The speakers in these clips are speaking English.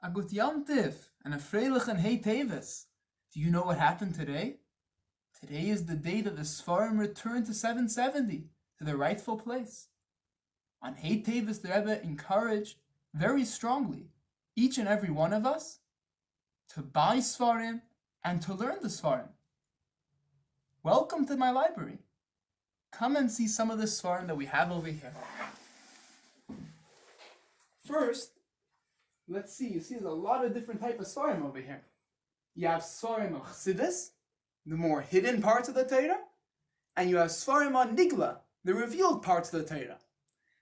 A good Yom Tiv and a freilichen Hey Teves. Do you know what happened today? Today is the day that the Seforim returned to 770, to their rightful place. On Hey Teves, the Rebbe encouraged very strongly each and every one of us to buy Seforim and to learn the Seforim. Welcome to my library. Come and see some of the Seforim that we have over here. First, let's see. You see there's a lot of different types of Seforim over here. You have Seforim of Chassidus, the more hidden parts of the Torah, and you have Seforim on Nigla, the revealed parts of the Torah.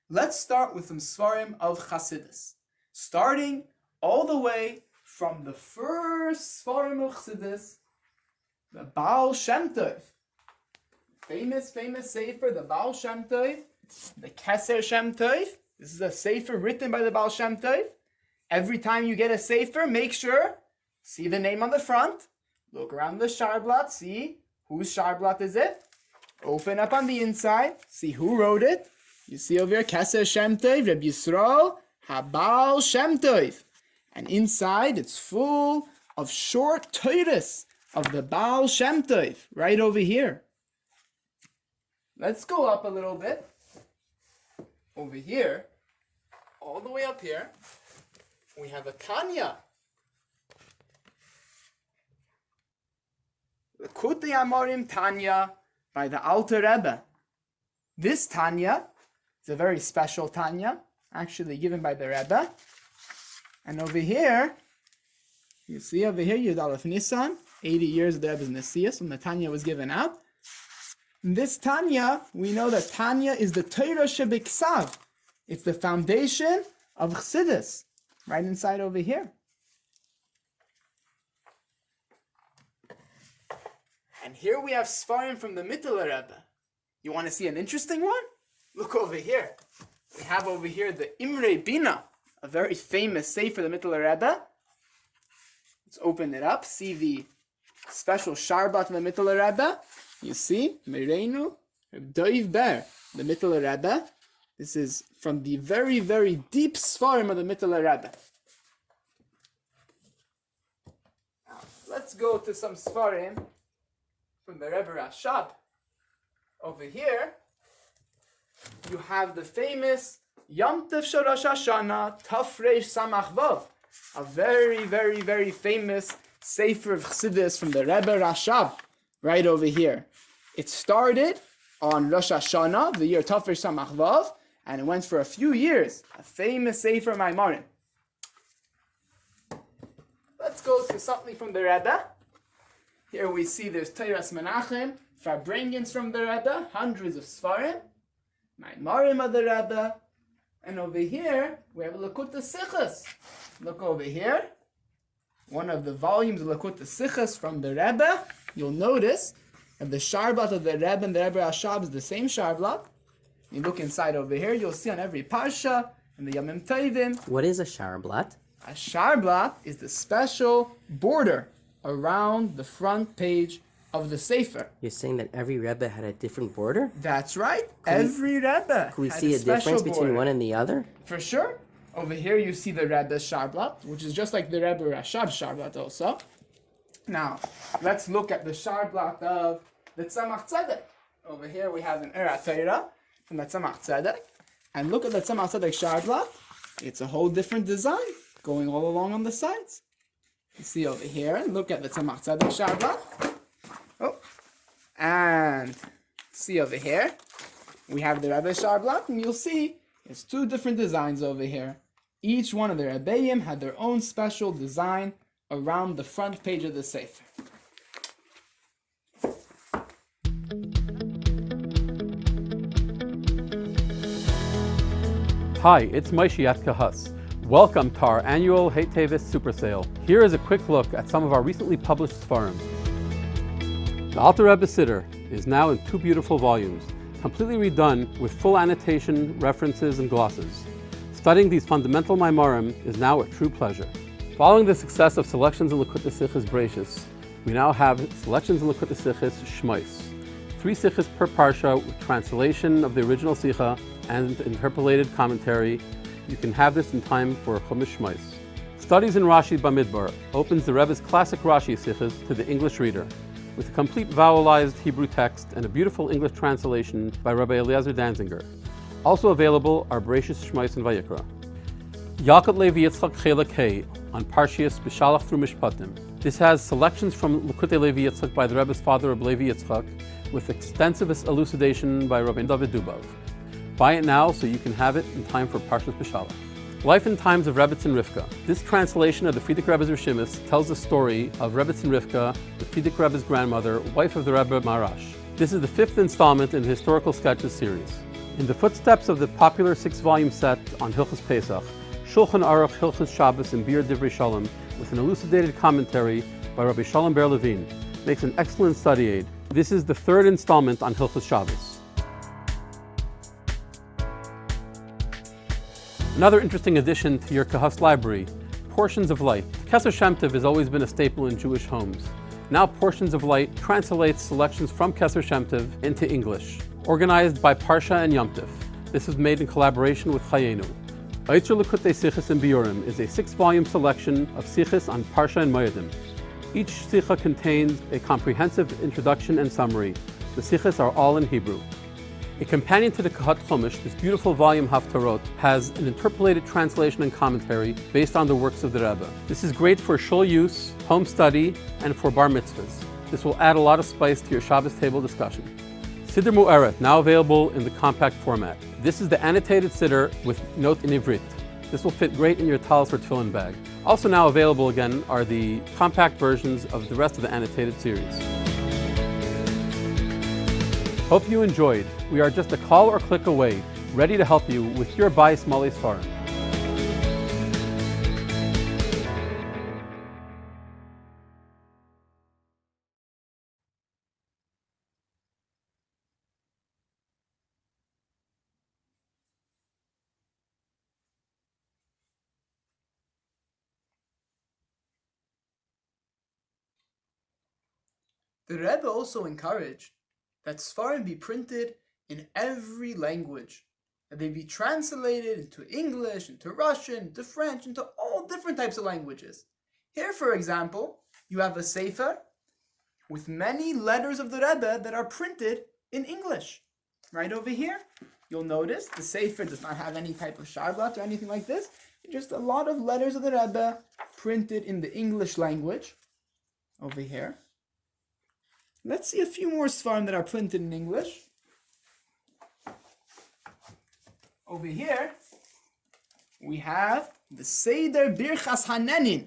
Let's start with some Seforim of Chassidus, starting all the way from the first Seforim of Chassidus, the Baal Shem Tov. Famous Sefer, the Baal Shem Tov, the Keser Shem Tov. This is a Sefer written by the Baal Shem Tov. Every time you get a Sefer, make sure, see the name on the front, look around the Sharblat, see whose Sharblat is it, open up on the inside, see who wrote it. You see over here, Keser Shem Tov, Reb Yisrael, HaBaal Shem Tov. And inside, it's full of short Torahs of the Baal Shem Tov, right over here. Let's go up a little bit. Over here, all the way up here, we have a Tanya. The Likutei Amorim Tanya by the Alter Rebbe. This Tanya is a very special Tanya, actually given by the Rebbe. And over here, you see over here, Yud Aleph Nisan, 80 years of the Rebbe's Nesius, when the Tanya was given out. In this Tanya, we know that Tanya is the Torah Shebiksav. It's the foundation of Chassidus, right inside over here. And here we have Seforim from the Mittler Rebbe. You want to see an interesting one? Look over here. We have over here the Imre Bina, a very famous Sefer, the Mittler Rebbe. Let's open it up, see the special Sharbat of the Mittler Rebbe. You see, Mereinu, Doiv Ber, the Mittler Rebbe. This is from the very, very deep Seforim of the Mittler Rebbe. Now, let's go to some Seforim from the Rebbe Rashab. Over here, you have the famous Yom Tov Shel Rosh Hashanah, Tafresh Samach Vav, a very, very, very famous Sefer of Chassidus from the Rebbe Rashab, right over here. It started on Rosh Hashanah, the year Tafresh Samach Vav, and it went for a few years, a famous Sefer Maimarim. Let's go to something from the Rebbe. Here we see there's Teiras Menachem, Farbrengens from the Rebbe, hundreds of Seforim, Maimarim of the Rebbe, and over here we have Likutei Sichos. Look over here, one of the volumes of Likutei Sichos from the Rebbe. You'll notice that the Sharblat of the Rebbe and the Rebbe Rashab is the same Sharblat. You look inside over here, you'll see on every Parsha, and the Yamim Tovim. What is a Sharblat? A Sharblat is the special border around the front page of the Sefer. You're saying that every Rebbe had a different border? That's right. Every Rebbe. Can we see a difference between one and the other? For sure. Over here you see the Rebbe's Sharblat, which is just like the Rebbe Rashab's Sharblat also. Now, let's look at the Sharblat of the Tzemach Tzedek. Over here we have an Erat Torah from the Tzemach Tzedek. And look at the Tzemach Tzedek Sharblat. It's a whole different design going all along on the sides. You see over here, look at the Tzemach Tzedek Sharblat. Oh, and see over here, we have the Rebbe Sharblat, and you'll see there's two different designs over here. Each one of the Rebbeim had their own special design around the front page of the Sefer. Hi, it's Moshe Yatkahus. Welcome to our annual Hey Teves Super Sale. Here is a quick look at some of our recently published Seforim. The Alter Rebbe Siddur is now in 2 beautiful volumes, completely redone with full annotation, references, and glosses. Studying these fundamental Maimarim is now a true pleasure. Following the success of selections in Likutei Sichos Breishis, we now have selections in Likutei Sichos Shmos. 3 Sichos per Parsha with translation of the original Sicha and interpolated commentary. You can have this in time for Chumash Shmos. Studies in Rashi Bamidbar opens the Rebbe's classic Rashi Sichos to the English reader, with a complete vowelized Hebrew text and a beautiful English translation by Rabbi Eliezer Danziger. Also available are Bereshis, Shmos, and Vayikra. Yaakov Levi Yitzchak Chelek Hey on Parshias B'Shalach through Mishpatim. This has selections from Likutei Levi Yitzchak by the Rebbe's father, Rabbi Levi Yitzchak, with extensive elucidation by Rabbi David Dubov. Buy it now so you can have it in time for Parshas B'Shalach. Life and Times of Rebbetzin Rivka. This translation of the Frierdiker Rebbe's Rishimis tells the story of Rebbetzin Rivka, the Frierdiker Rebbe's grandmother, wife of the Rebbe Marash. This is the 5th installment in the Historical Sketches series. In the footsteps of the popular 6-volume set on Hilchos Pesach, Shulchan Aruch Hilchos Shabbos and Bir Divrei Shalom, with an elucidated commentary by Rabbi Shalom Ber Levin, makes an excellent study aid. This is the 3rd installment on Hilchos Shabbos. Another interesting addition to your Kahas library, Portions of Light. Keser Shem Tov has always been a staple in Jewish homes. Now Portions of Light translates selections from Keser Shem Tov into English, organized by Parsha and Yom Tov. This is made in collaboration with Chayenu. Eitzer Likutei Sichos and Biorim is a 6-volume selection of Sichos on Parsha and Moedim. Each Sicha contains a comprehensive introduction and summary. The Sichos are all in Hebrew. A companion to the Kahat Chumash, this beautiful volume Haftarot has an interpolated translation and commentary based on the works of the Rebbe. This is great for shul use, home study, and for bar mitzvahs. This will add a lot of spice to your Shabbos table discussion. Siddur Mu'eret, now available in the compact format. This is the annotated Siddur with note in Ivrit. This will fit great in your talis or tefillin bag. Also now available again are the compact versions of the rest of the annotated series. Hope you enjoyed. We are just a call or click away, ready to help you with your Bayis Malei Seforim. The Rebbe also encouraged that Seforim be printed in every language, that they be translated into English, into Russian, into French, into all different types of languages. Here, for example, you have a Sefer with many letters of the Rebbe that are printed in English. Right over here, you'll notice the Sefer does not have any type of sharblat or anything like this. Just a lot of letters of the Rebbe printed in the English language over here. Let's see a few more Seforim that are printed in English. Over here, we have the Seder Birchas Hanenin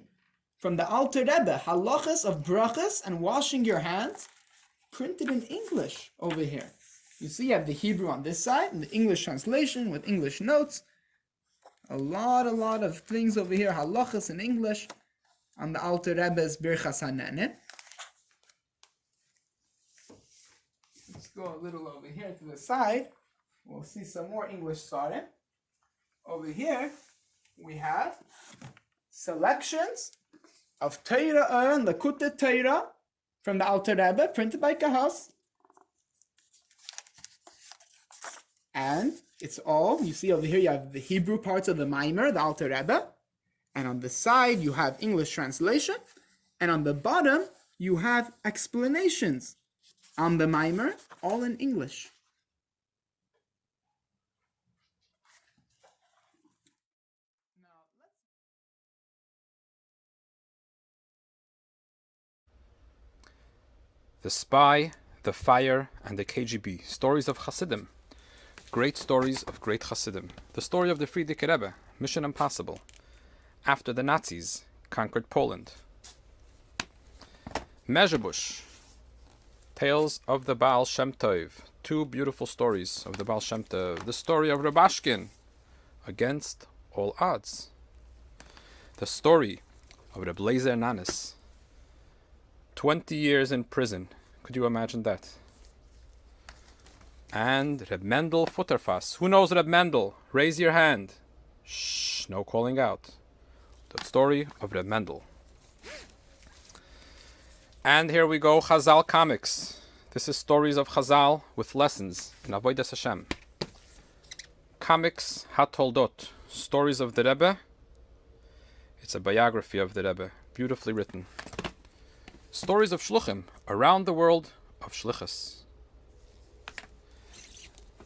from the Alter Rebbe, Halachas of Brachas and washing your hands, printed in English over here. You see, you have the Hebrew on this side and the English translation with English notes. A lot of things over here, Halachas in English on the Alter Rebbe's Birchas Hanenin. Let's go a little over here to the side. We'll see some more English Seforim. Over here, we have selections of Torah and Likutei Torah from the Alter Rebbe, printed by Kahas. And it's all, you see over here, you have the Hebrew parts of the Maimer, the Alter Rebbe. And on the side, you have English translation. And on the bottom, you have explanations on the Maimer, all in English. The Spy, The Fire, and the KGB. Stories of Hasidim. Great stories of great Hasidim. The story of the Frierdiker Rebbe, Mission Impossible. After the Nazis conquered Poland. Mezhebush. Tales of the Baal Shem Tov. 2 beautiful stories of the Baal Shem Tov. The story of Rabashkin, Against All Odds. The story of Reb Leizer Nanis. 20 years in prison. Could you imagine that? And Reb Mendel Futterfass. Who knows Reb Mendel? Raise your hand. Shh, no calling out. The story of Reb Mendel. And here we go, Chazal comics. This is stories of Chazal with lessons in Avodas Hashem. Comics Hatoldot. Stories of the Rebbe It's a biography of the Rebbe, beautifully written. Stories of Shluchim, around the world of Shlichus.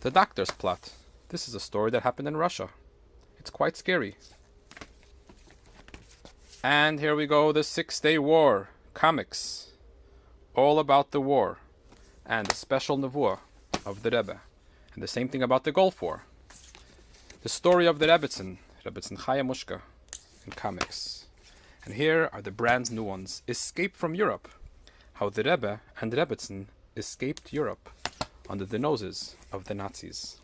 The Doctor's Plot. This is a story that happened in Russia. It's quite scary. And here we go, the 6-Day War, comics. All about the war, and the special nevuah of the Rebbe. And the same thing about the Gulf War. The story of the Rebbetzin Chaya Mushka, in comics. And here are the brand new ones. Escape from Europe. How the Rebbe and Rebbetzin escaped Europe under the noses of the Nazis.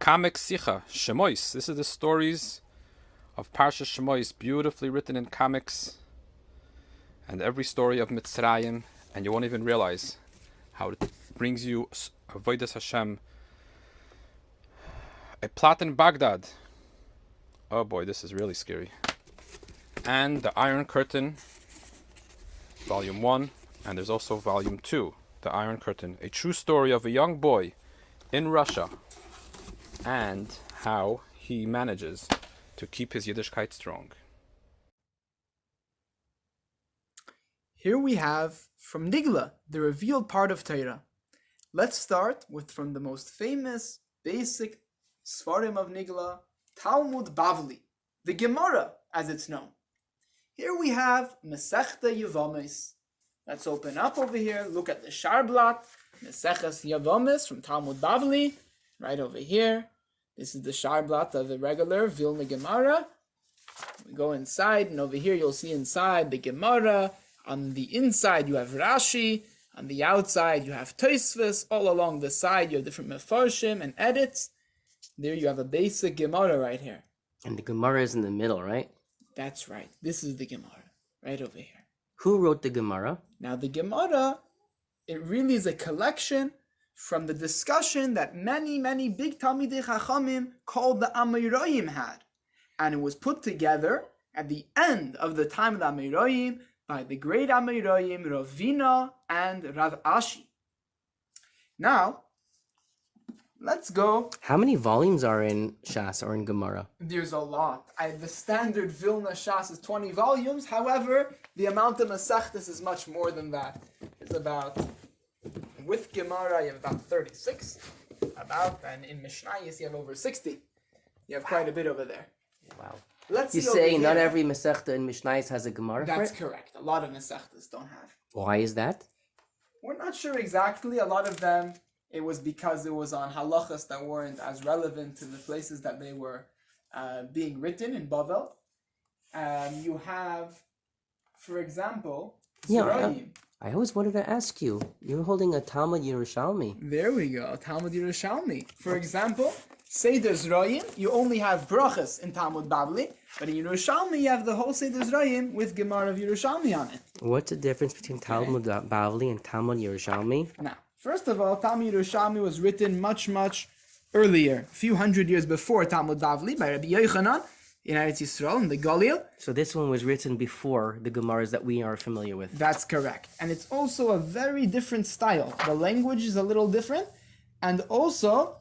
Kamek Sicha, Shemois. This is the stories of Parsha Shemois, beautifully written in comics. And every story of Mitzrayim, and you won't even realize how it brings you Avodas Hashem. A plot in Baghdad. Oh boy, this is really scary. And the Iron Curtain, Volume 1, and there's also Volume 2, The Iron Curtain, a true story of a young boy in Russia and how he manages to keep his Yiddishkeit strong. Here we have from Nigla, the revealed part of Torah. Let's start with from the most famous, basic Seforim of Nigla, Talmud Bavli, the Gemara as it's known. Here we have Masechta Yevamis. Let's open up over here, look at the Sharblat, Maseches Yevamis from Talmud Bavli, right over here. This is the Sharblat of the regular Vilna Gemara. We go inside, and over here you'll see inside the Gemara. On the inside you have Rashi, on the outside you have Tosfos, all along the side you have different Mefarshim and edits. There you have a basic Gemara right here. And the Gemara is in the middle, right? That's right. This is the Gemara, right over here. Who wrote the Gemara? Now the Gemara, it really is a collection from the discussion that many, many big Talmidei Chachamim called the Amoraim had. And it was put together at the end of the time of the Amoraim by the great Amoraim, Ravina and Rav Ashi. Now, let's go. How many volumes are in Shas or in Gemara? There's a lot. The standard Vilna Shas is 20 volumes. However, the amount of Masechtas is much more than that. It's about, with Gemara, you have about 36. And in Mishnayos, you have over 60. You have quite a bit over there. Wow. Let's You see say over not here. every Masechta in Mishnayos has a Gemara That's for it? correct. A lot of Masechtas don't have. Why is that? We're not sure exactly. A lot of them, it was because it was on halachas that weren't as relevant to the places that they were being written in Bavel. You have, for example, Zerayim. I always wanted to ask you. You're holding a Talmud Yerushalmi. There we go, Talmud Yerushalmi. For example, Seder Zerayim, you only have brachas in Talmud Bavli, but in Yerushalmi you have the whole Seder Zerayim with Gemara of Yerushalmi on it. What's the difference between Talmud Bavli and Talmud Yerushalmi? Now, first of all, Talmud Yerushalmi was written much, much earlier, a few hundred years before Talmud Bavli by Rabbi Yochanan in Eretz Yisrael, in the Galil. So this one was written before the Gemaras that we are familiar with. That's correct. And it's also a very different style. The language is a little different, and also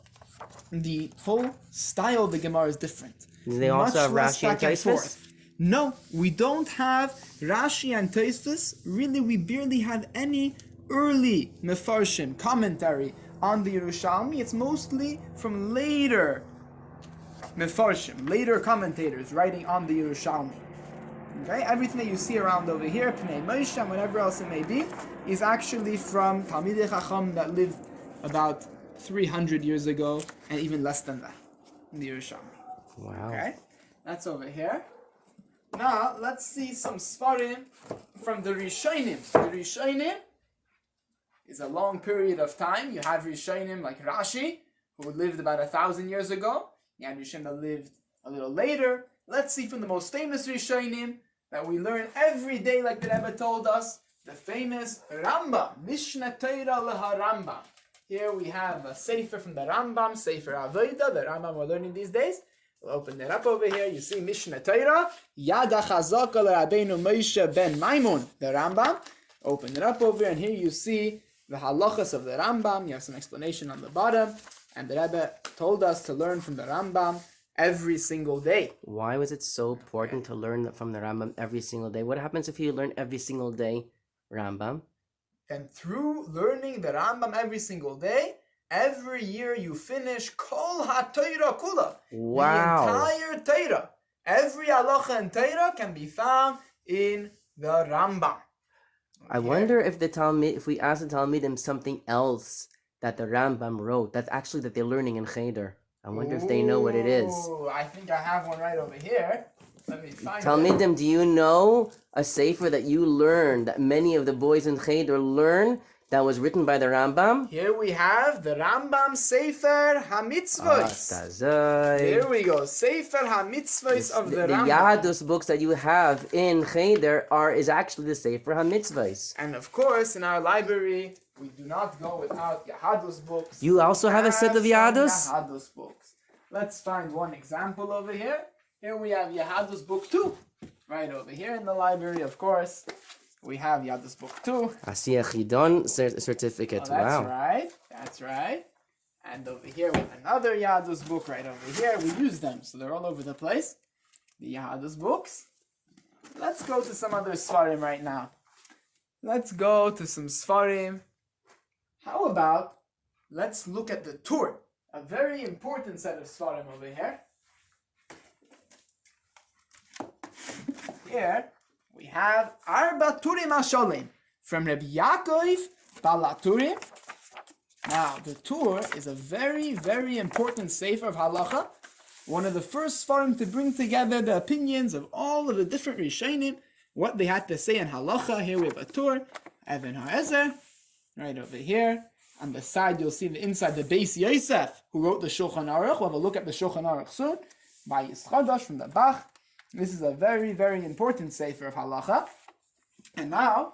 the whole style of the Gemara is different. Do they also have less Rashi and back Tosfos? forth. No, we don't have Rashi and Tosfos. Really, we barely have any early Mefarshim commentary on the Yerushalmi. It's mostly from later Mefarshim, later commentators writing on the Yerushalmi. Okay, everything that you see around over here, Pnei Moshe, and whatever else it may be, is actually from Talmidei Chacham that lived about 300 years ago, and even less than that, in the Yerushalmi. Wow. Okay, that's over here. Now, let's see some Seforim from the Rishonim. The Rishonim is a long period of time. You have Rishonim like Rashi, who lived about 1,000 years ago. You have Rishonim that lived a little later. Let's see from the most famous Rishonim that we learn every day, like the Rebbe told us, the famous Rambam, Mishnah Torah Leha Rambam. Here we have a Sefer from the Rambam, Sefer Avodah, the Rambam we're learning these days. We'll open it up over here. You see Mishnah Torah, Yada Chazaka LeRabbeinu Moshe ben Maimon, the Rambam. Open it up over here, and here you see the halachas of the Rambam. You have some explanation on the bottom. And the Rebbe told us to learn from the Rambam every single day. Why was it so important to learn from the Rambam every single day? What happens if you learn every single day Rambam? And through learning the Rambam every single day, every year you finish Kol HaTorah Kula. Wow. The entire Torah. Every halacha and Torah can be found in the Rambam. I wonder if if we ask the Talmidim something else that the Rambam wrote, that's actually that they're learning in Cheder. I wonder if they know what it is. Ooh, I think I have one right over here. Let me find it. Talmidim, do you know a sefer that you learned, that many of the boys in Cheder learn, that was written by the Rambam? Here we have the Rambam Sefer HaMitzvos. Here we go. Sefer HaMitzvos of the Rambam. The Yadus books that you have in Cheder is actually the Sefer HaMitzvos. And of course, in our library, we do not go without Yahadus books. You also have a set of Yadus? Yahadus books. Let's find one example over here. Here we have Yahadus book 2. Right over here in the library, of course. We have Yadus book 2. Asiyah Chidon certificate. Oh, that's wow. right. That's right. And over here with another Yadus book right over here. We use them, so they're all over the place. The Yadus books. Let's go to some other Seforim right now. Let's go to some Seforim. How about, let's look at the Tur. A very important set of Seforim over here. Here we have Arba Turim Asholim from Rabbi Yaakov Balaturim. Now, the Tur is a very, very important sefer of halacha. One of the first Seforim to bring together the opinions of all of the different Rishonim, what they had to say in halacha. Here we have a Tur, Even HaEzer, right over here. On the side, you'll see the inside, the Beis Yosef, who wrote the Shulchan Aruch. We'll have a look at the Shulchan Aruch soon. By Yischadosh from the Bach. This is a very, very important sefer of halacha. And now,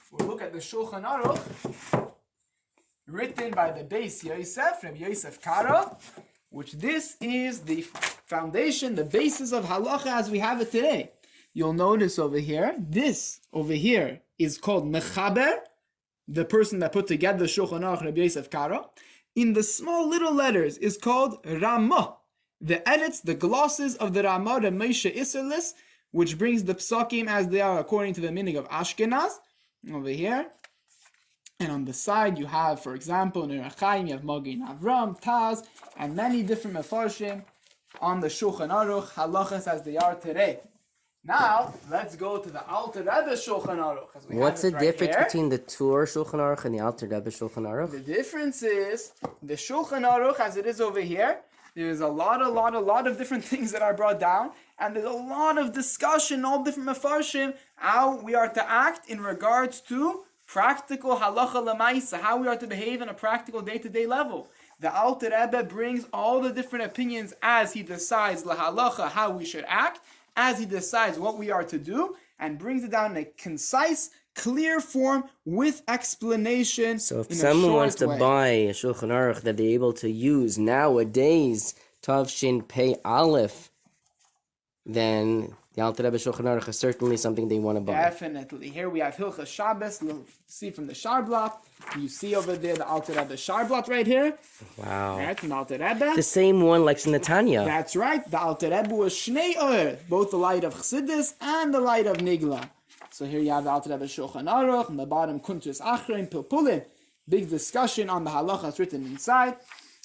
we'll look at the Shulchan Aruch, written by the Beis Yosef, Rabbi Yosef Karo, which this is the foundation, the basis of halacha as we have it today. You'll notice over here, this over here is called Mechaber, the person that put together the Shulchan Aruch, Rabbi Yosef Karo. In the small little letters is called Ramah. The edits, the glosses of the Ramah, the Moshe Isserlis, which brings the psakim as they are according to the meaning of Ashkenaz, over here. And on the side you have, for example, in Erachaim, you have Magin Avram, Taz, and many different mefarshim on the Shulchan Aruch, halachas as they are today. Now, let's go to the Alter Rebbe Shulchan Aruch. What's the difference between the Tur Shulchan Aruch and the Alter Rebbe Shulchan Aruch? The difference is, the Shulchan Aruch, as it is over here, there's a lot of different things that are brought down, and there's a lot of discussion, all different mefarshim, how we are to act in regards to practical halacha lemaisa, how we are to behave in a practical day-to-day level. The Alter Rebbe brings all the different opinions as he decides lahalacha, how we should act, as he decides what we are to do, and brings it down in a concise, clear form with explanation. So if someone wants to buy a Shulchan Aruch that they're able to use nowadays, Tav Shin Pei Aleph, then the Alter Rebbe Shulchan Aruch is certainly something they want to buy. Definitely. Here we have Hilchas Shabbos. You'll see from the Sharblat. You see over there the Alter Rebbe Sharblat right here. Wow. Right, from the Alter Rebbe. The same one like Netanya. That's right. The Alter Rebbe was Shnei Or, both the light of Chassidus and the light of Nigla. So here you have the Alter Rebbe Shulchan Aruch, on the bottom Kuntres Achrein Pilpulim. Big discussion on the halachas written inside.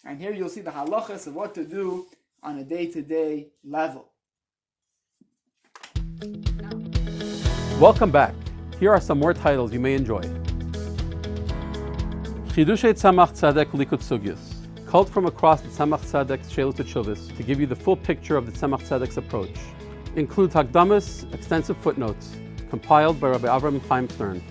And here you'll see the halachas of what to do on a day-to-day level. Welcome back. Here are some more titles you may enjoy. Chidushei Tzemach Tzedek Likut Sugyos. Culled from across the Tzemach Tzedek's Sheilot Teshuvos to give you the full picture of the Tzemach Tzedek's approach. Includes Hakdamas, extensive footnotes, compiled by Rabbi Avram Chaim Stern.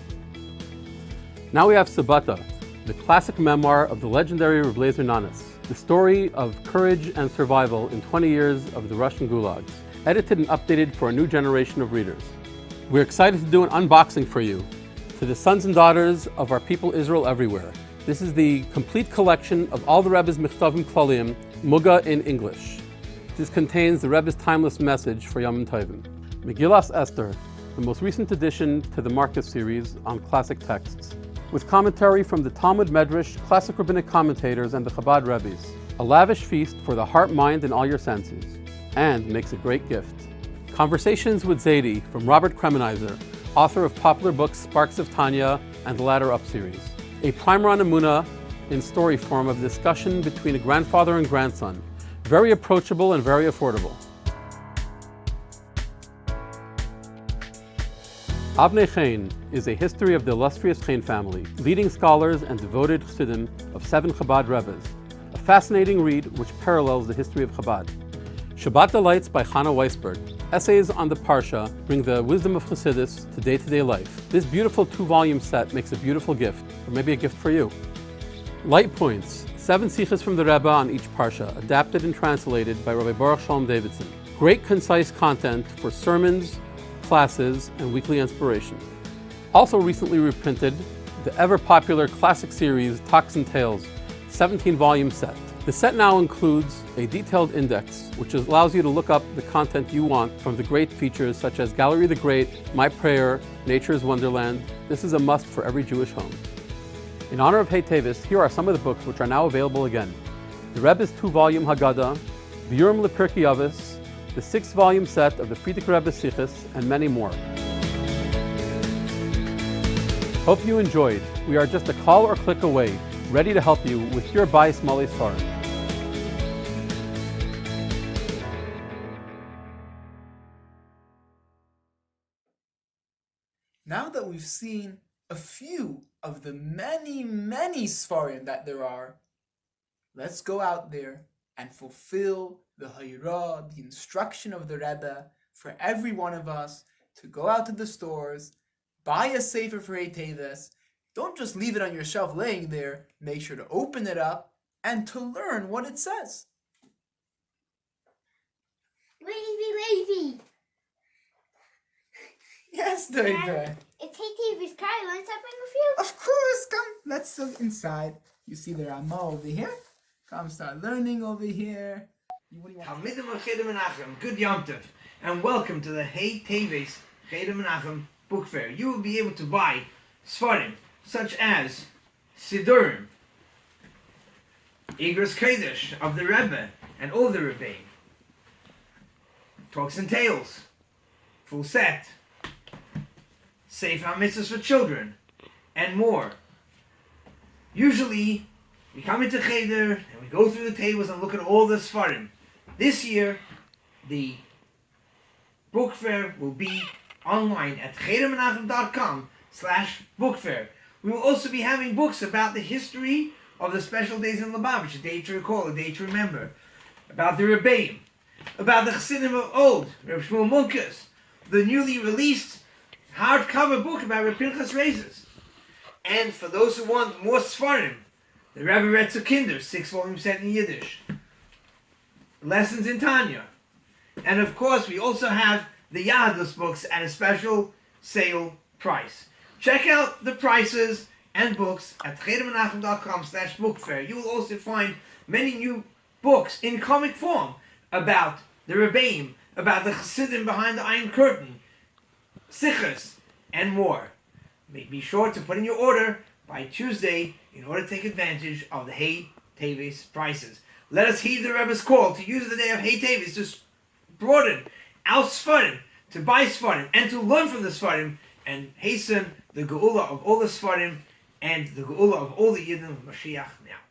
Now we have Sabata, the classic memoir of the legendary Rabbi Lezer Nanas, the story of courage and survival in 20 years of the Russian gulags, edited and updated for a new generation of readers. We're excited to do an unboxing for you, to the sons and daughters of our people Israel everywhere. This is the complete collection of all the Rebbe's Michtavim Klalim, Muga in English. This contains the Rebbe's timeless message for Yom Tovim. Megillas Esther, the most recent addition to the Marcus series on classic texts, with commentary from the Talmud Medrash, classic rabbinic commentators, and the Chabad Rebbes. A lavish feast for the heart, mind, and all your senses. and makes a great gift. Conversations with Zaidi from Robert Kremenizer, author of popular books Sparks of Tanya and the Ladder Up series. A primer on Emunah in story form of discussion between a grandfather and grandson. Very approachable and very affordable. Avnei Chaim is a history of the illustrious Chaim family, leading scholars and devoted Chassidim of 7 Chabad Rebbes. A fascinating read which parallels the history of Chabad. Shabbat Delights by Chana Weisberg. Essays on the Parsha bring the wisdom of Chassidus to day-to-day life. This beautiful 2-volume set makes a beautiful gift, or maybe a gift for you. Light Points, 7 sichos from the Rebbe on each Parsha, adapted and translated by Rabbi Baruch Shalom Davidson. Great concise content for sermons, classes, and weekly inspiration. Also recently reprinted, the ever-popular classic series Talks and Tales, 17-volume set. The set now includes a detailed index, which allows you to look up the content you want from the great features such as Gallery the Great, My Prayer, Nature's Wonderland. This is a must for every Jewish home. In honor of Hey Teves, here are some of the books which are now available again. The Rebbe's 2-volume Haggadah, Biurim Lepirkei Avos, the 6-volume set of the Frierdiker Rebbe Sichos, and many more. Hope you enjoyed. We are just a call or click away, ready to help you with your Bayis Malei Seforim. Now that we've seen a few of the many, many Seforim that there are, let's go out there and fulfill the Hayra, the instruction of the Rebbe, for every one of us to go out to the stores, buy a sefer for Hey Teves. Don't just leave it on your shelf laying there. Make sure to open it up and to learn what it says. Levi. Yes, David. It's Hey Teves. Can I learn something with you? Of course, come. Let's look inside. You see the Ramah over here. Come start learning over here. Talmidim of Cheder Menachem, good Yom Tov, and welcome to the Hey Teves Cheder Menachem book fair. You will be able to buy Seforim such as Sidurim, Igros Kodesh of the Rebbe and all the Rebbeim, Talks and Tales, full set, Sefer HaMitzvahs for children, and more. Usually, we come into Cheder and we go through the tables and look at all the Seforim. This year, the book fair will be online at chedermenachem.com/bookfair. We will also be having books about the history of the special days in Lubavitch, a day to recall, a day to remember, about the Rebbeim, about the Chassidim of old, Reb Shmuel Munkus, the newly released hardcover book about Reb Pinchas Reizes. And for those who want more Seforim, the Rebbe Retzer Kinder, 6-volume set in Yiddish, Lessons in Tanya, and of course we also have the Yahadus books at a special sale price. Check out the prices and books at chedermenachem.com/bookfair. You will also find many new books in comic form about the Rebbeim, about the Chassidim behind the Iron Curtain, Sichos, and more. Be sure to put in your order by Tuesday in order to take advantage of the Hey Teves prices. Let us heed the Rebbe's call to use the day of Hey Teves to broaden our Seforim, to buy Seforim, and to learn from the Seforim, and hasten the Geula of all the Seforim and the Geula of all the Yidden of Mashiach now.